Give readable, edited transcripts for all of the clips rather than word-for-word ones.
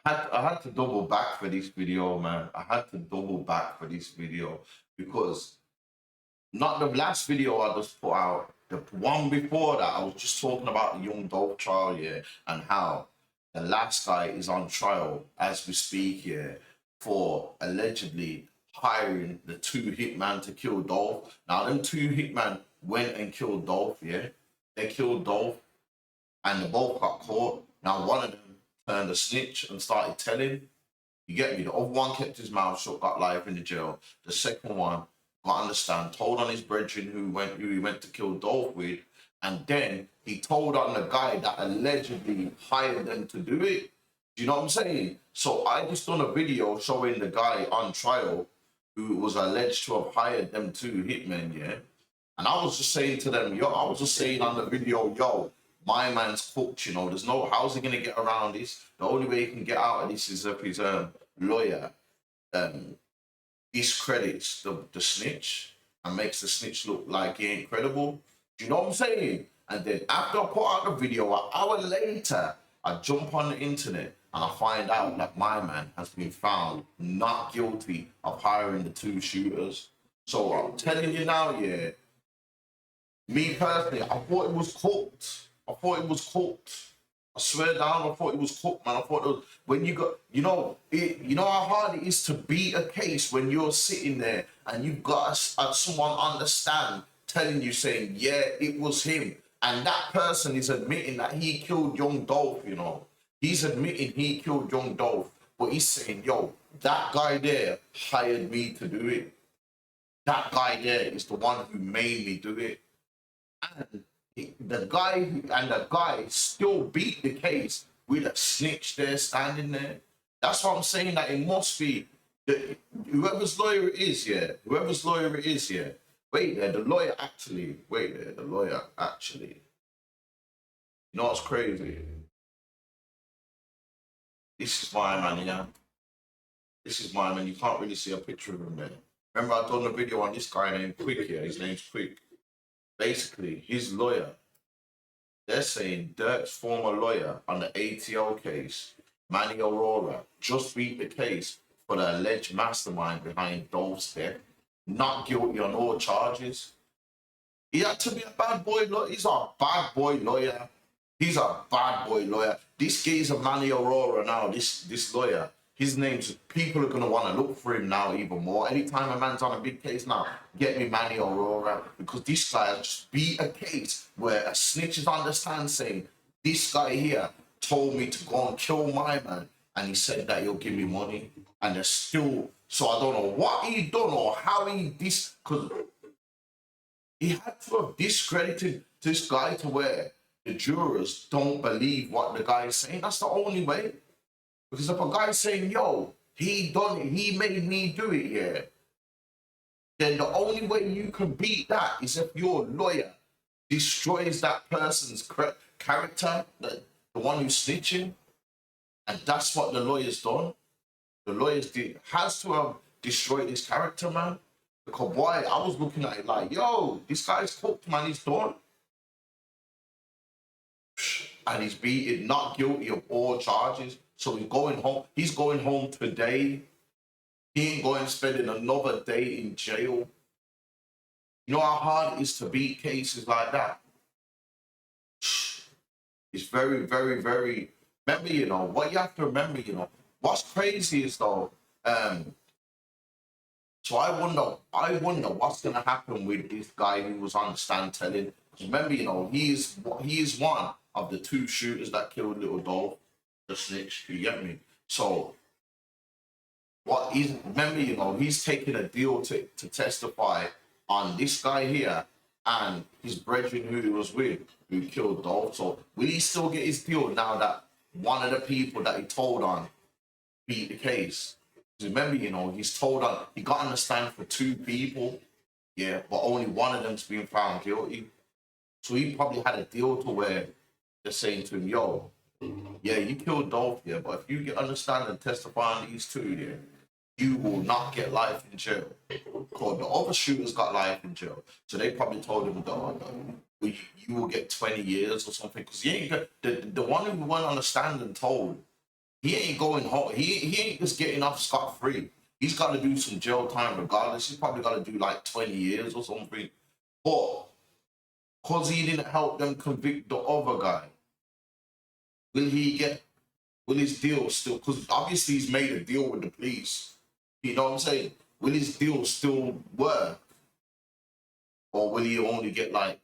I had to double back for this video, man. I had to double back for this video because not the last video I just put out, the one before that, I was just talking about the young Dolph trial, yeah, and how the last guy is on trial as we speak, yeah, for allegedly hiring the two hitman to kill Dolph. Now, them two hitman went and killed Dolph, yeah. They killed Dolph and they both got caught. Now, one of them turned a snitch and started telling. You get me? The other one kept his mouth shut, got life in the jail. The second one got understand, told on his brethren who he went to kill Dolph with, and then he told on the guy that allegedly hired them to do it. Do you know what I'm saying? So I just done a video showing the guy on trial who was alleged to have hired them two hitmen, yeah. And I was just saying to them, yo, I was just saying on the video, yo, my man's cooked, you know. There's no, how's he gonna get around this? The only way he can get out of this is if his lawyer discredits the snitch and makes the snitch look like he ain't credible. Do you know what I'm saying? And then after I put out the video, an hour later, I jump on the internet and I find out that my man has been found not guilty of hiring the two shooters. So I'm telling you now, yeah, me personally, I thought it was cooked. I thought it was cooked. I swear down, I thought it was cooked, man. I thought it was, when you got, you know how hard it is to beat a case when you're sitting there and you've got someone understand telling you, saying, yeah, it was him. And that person is admitting that he killed young Dolph, you know. He's admitting he killed young Dolph, but he's saying, yo, that guy there hired me to do it. That guy there is the one who made me do it. And the guy still beat the case with a snitch there standing there. That's what I'm saying, that it must be whoever's lawyer it is, yeah. Whoever's lawyer it is, yeah. Wait there, the lawyer actually. You know what's crazy? This is my man, yeah. This is my man. You can't really see a picture of him there. Remember, I done a video on this guy named Quick, yeah. His name's Quick. Basically, his lawyer, they're saying Dirk's former lawyer on the ATO case, Manny Aurora, just beat the case for the alleged mastermind behind Dolph's death, not guilty on all charges. He had to be a bad boy lawyer. He's a bad boy lawyer. He's a bad boy lawyer. This guy's a Manny Aurora now, this lawyer. His name's, people are going to want to look for him now even more. Anytime a man's on a big case now, get me Manny Aurora, because this guy has just beat a case where a snitch is on the stand saying, this guy here told me to go and kill my man, and he said that he'll give me money, and they're still, so I don't know what he done or how he because he had to have discredited this guy to where the jurors don't believe what the guy is saying. That's the only way. Because if a guy's saying, yo, he done it, he made me do it, yeah, then the only way you can beat that is if your lawyer destroys that person's character, the one who's snitching. And that's what the lawyer's done. The lawyers has to have destroyed his character, man. Because boy, I was looking at it like, yo, this guy's cooked, man, he's done. And he's beaten, not guilty of all charges. So he's going home. He's going home today. He ain't going spending another day in jail. You know how hard it is to beat cases like that? It's very, very, very. Remember, you know, what you have to remember, you know, what's crazy is though, so I wonder what's gonna happen with this guy who was on the stand telling. Remember, you know, he is one of the two shooters that killed little Dolph, the snitch. You get me? So remember, you know, he's taking a deal to testify on this guy here and his brethren who he was with, who killed Dolph. So will he still get his deal now that one of the people that he told on beat the case? Remember, you know, he's told on, he got on the stand for two people, yeah, but only one of them's been found guilty. So he probably had a deal to where they're saying to him, yo, yeah, you killed Dolph, yeah, but if you get understand and testify on these two, yeah, you will not get life in jail. Because the other shooters got life in jail. So they probably told him, you will get 20 years or something. Because the one who went on the stand and told, he ain't going home. He ain't just getting off scot-free. He's got to do some jail time regardless. He's probably got to do like 20 years or something. But because he didn't help them convict the other guy, will he get, will his deal still, because obviously he's made a deal with the police. You know what I'm saying? Will his deal still work? Or will he only get like,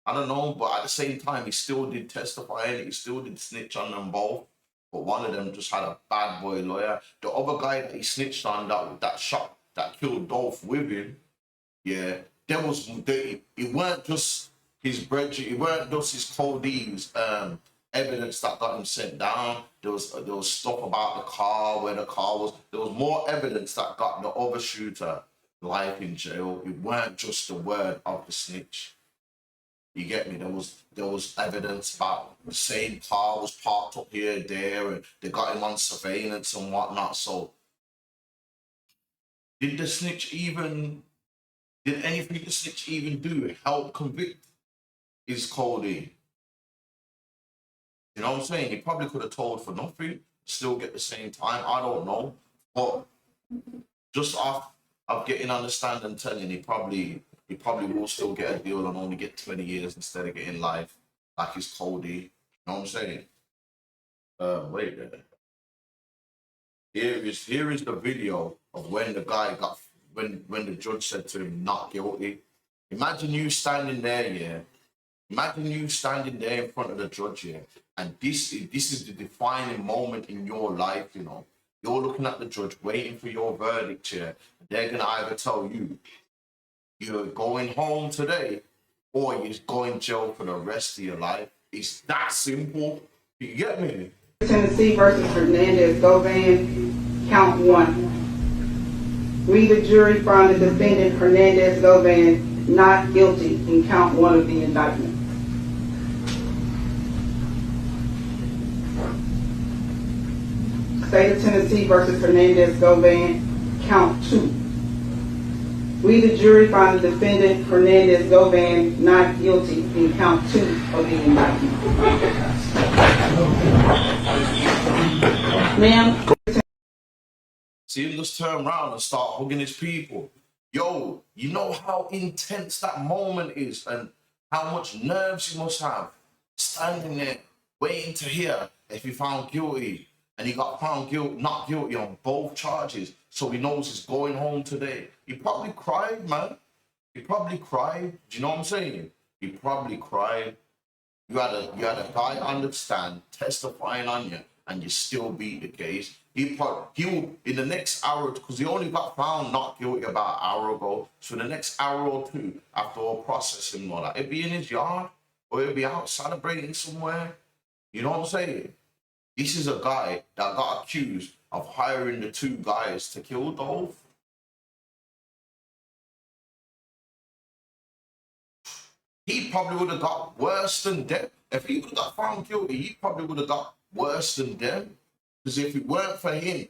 I don't know, but at the same time, he still did testify and he still did snitch on them both. But one of them just had a bad boy lawyer. The other guy that he snitched on, that shot, that killed Dolph with him, yeah, there was, it weren't just his bread, it weren't just his codeines, evidence that got him sent down. There was stuff about the car, where the car was. There was more evidence that got the other shooter life in jail. It weren't just the word of the snitch. You get me? There was evidence about the same car was parked up here, there, and they got him on surveillance and whatnot. So, did the snitch even? Did anything the snitch even do help convict his Cody? You know what I'm saying? He probably could have told for nothing, still get the same time. I don't know, but just off of getting understanding, telling he probably will still get a deal and only get 20 years instead of getting life, like his Cody. You know what I'm saying? Wait there. Here is the video of when the guy got, when the judge said to him not guilty. Imagine you standing there, yeah. Imagine you standing there in front of the judge, yeah, and this is the defining moment in your life, you know. You're looking at the judge, waiting for your verdict, yeah. They're gonna either tell you you're going home today, or you're going jail for the rest of your life. It's that simple. You get me? Tennessee versus Hernandez Govan, count 1. We, the jury, find the defendant Hernandez Govan not guilty in count 1 of the indictment. State of Tennessee versus Hernandez Govan, count 2. We, the jury, find the defendant Hernandez Govan not guilty in count 2 of the indictment. Ma'am. See him just turn around and start hugging his people. Yo, you know how intense that moment is and how much nerves you must have standing there waiting to hear if he found guilty. And he got found not guilty on both charges. So he knows he's going home today. He probably cried, man. He probably cried. Do you know what I'm saying? He probably cried. You had a guy understand testifying on you, and you still beat the case. He will in the next hour, because he only got found not guilty about an hour ago. So the next hour or two after all processing and all that, it'd be in his yard or it'd be out celebrating somewhere. You know what I'm saying? This is a guy that got accused of hiring the 2 guys to kill Dolph. He probably would have got worse than them. If he would have got found guilty, he probably would have got worse than them. Because if it weren't for him,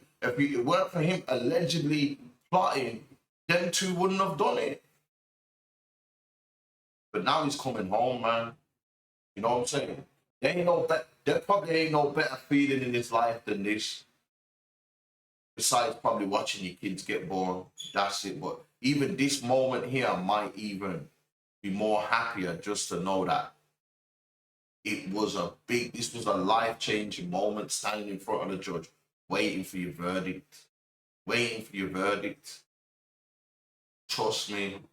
allegedly plotting, them 2 wouldn't have done it. But now he's coming home, man. You know what I'm saying? There probably ain't no better feeling in his life than this. Besides probably watching your kids get born. That's it. But even this moment here might even be more happier just to know that this was a life-changing moment, standing in front of the judge, waiting for your verdict. Trust me, I'm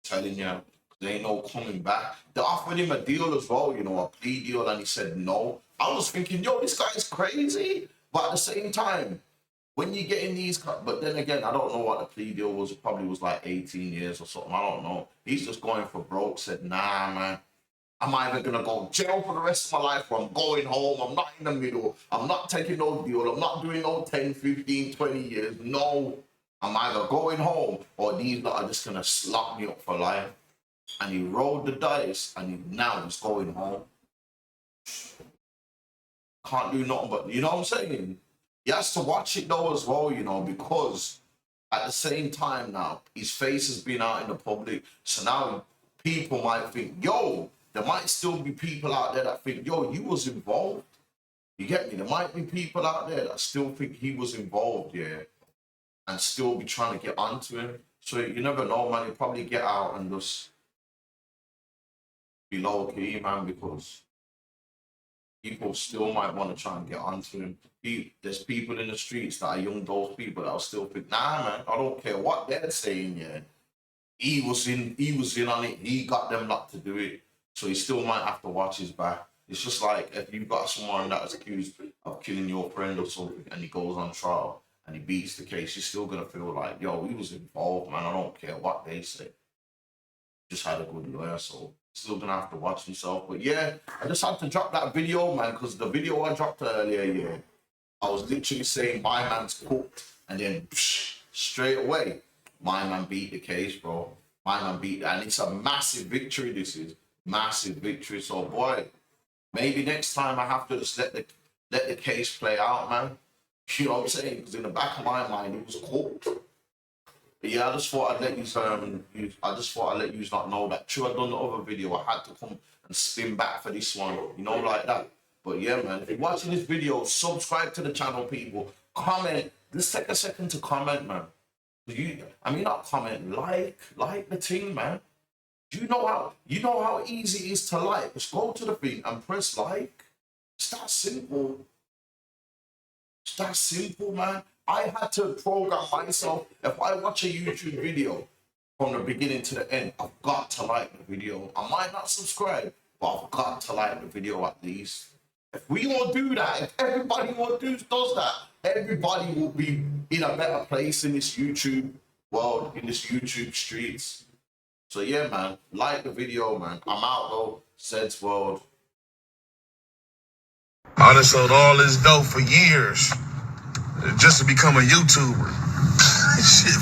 telling you, there ain't no coming back. They offered him a deal as well, you know, a plea deal, and he said no. I was thinking, yo, this guy's crazy. But at the same time, when you get in these, but then again, I don't know what the plea deal was. It probably was like 18 years or something. I don't know. He's just going for broke. Said, nah, man. I'm either going to go jail for the rest of my life or I'm going home. I'm not in the middle. I'm not taking no deal. I'm not doing no 10, 15, 20 years. No. I'm either going home or these lot are just going to slap me up for life. And he rolled the dice and now he's going home. Can't do nothing but, you know what I'm saying? He has to watch it though as well, you know, because at the same time now, his face has been out in the public. So now people might think, yo, there might still be people out there that think, yo, you was involved. You get me? There might be people out there that still think he was involved, yeah, and still be trying to get onto him. So you never know, man. He'll probably get out and just be low key, man, because people still might want to try and get onto him. There's people in the streets that are young, those people that'll still think, nah, man, I don't care what they're saying, yeah. He was in on it, he got them lot to do it. So he still might have to watch his back. It's just like if you've got someone that's accused of killing your friend or something and he goes on trial and he beats the case, you're still gonna feel like, yo, he was involved, man. I don't care what they say. Just had a good lawyer, so still gonna have to watch himself. But yeah, I just had to drop that video, man, because the video I dropped earlier, yeah, I was literally saying my man's cooked, and then straight away, my man beat the case, bro. My man beat, and it's a massive victory. This is massive victory. So boy, maybe next time I have to just let the case play out, man. You know what I'm saying? Because in the back of my mind, it was cooked. But yeah, I just thought I'd let you not know that. True, I done the other video. I had to come and spin back for this one, you know, like that. But yeah, man, if you're watching this video, subscribe to the channel, people. Comment. Just take a second to comment, man. Not comment, like the thing, man. Do you know how easy it is to like? Just go to the thing and press like. It's that simple. It's that simple, man. I had to program myself. If I watch a YouTube video from the beginning to the end, I've got to like the video. I might not subscribe, but I've got to like the video at least. If we all do that, if everybody does that, everybody will be in a better place in this YouTube world, in this YouTube streets. So yeah, man, like the video, man. I'm out though. Zed's World. I done sold all this dope for years just to become a YouTuber. Shit